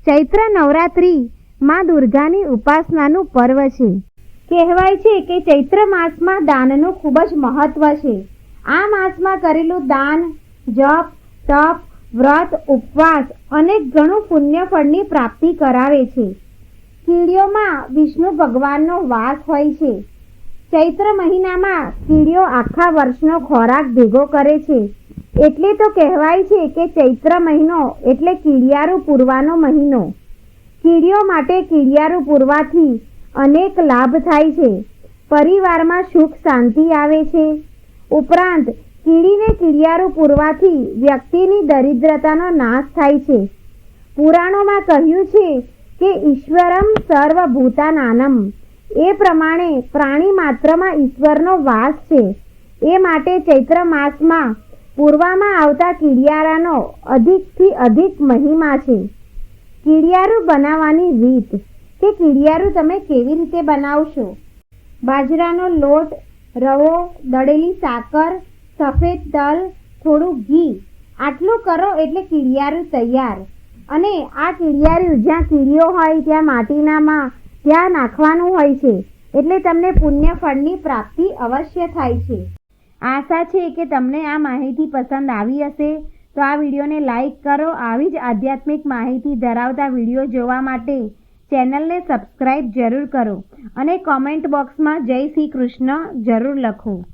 ચૈત્ર નવરાત્રિ માં દુર્ગાની ઉપાસનાનું પર્વ છે. કહેવાય છે કે ચૈત્ર માસમાં દાનનું ખૂબ જ મહત્વ છે. આ માસમાં કરેલું દાન, જપ, તપ, વ્રત, ઉપવાસ અનેક ગણું પુણ્ય ફળની પ્રાપ્તિ કરાવે છે. કીડીઓમાં વિષ્ણુ ભગવાનનો વાસ હોય છે. ચૈત્ર મહિનામાં કીડીઓ આખા વર્ષનો ખોરાક ભેગો કરે છે. એટલે તો કહેવાય છે કે ચૈત્ર મહિનો એટલે કીડિયારું પૂરવાનો મહિનો. કીડીઓ માટે કીડિયારું પૂરવાથી અનેક લાભ થાય છે. પરિવારમાં સુખ શાંતિ આવે છે. ઉપરાંત કીડીને કીડિયારું પૂરવાથી વ્યક્તિની દરિદ્રતાનો નાશ થાય છે. પુરાણોમાં કહ્યું છે કે ઈશ્વરમ સર્વભૂતાનાનમ, એ પ્રમાણે પ્રાણી માત્રમાં ઈશ્વરનો વાસ છે. એ માટે ચૈત્ર માસમાં પૂરવામાં આવતા કીડિયારાનો અધિકથી અધિક મહિમા છે. કીડિયારું બનાવવાની રીત કે કીડિયારું તમે કેવી રીતે બનાવશો? બાજરાનો લોટ, રવો, દળેલી સાકર, સફેદ તલ, થોડું ઘી, આટલું કરો એટલે કીડિયારું તૈયાર. અને આ કીડિયારું જ્યાં કીડીઓ હોય ત્યાં માટીનામાં ત્યાં નાખવાનું હોય છે. એટલે તમને પુણ્ય ફળની પ્રાપ્તિ અવશ્ય થાય છે. આશા છે કે તમને આ માહિતી પસંદ આવી હશે. તો આ વિડીયોને લાઈક કરો. આવી જ આધ્યાત્મિક માહિતી ધરાવતા વિડીયો જોવા માટે ચેનલને સબસ્ક્રાઈબ જરૂર કરો અને કોમેન્ટ બોક્સમાં જય શ્રી કૃષ્ણ જરૂર લખો.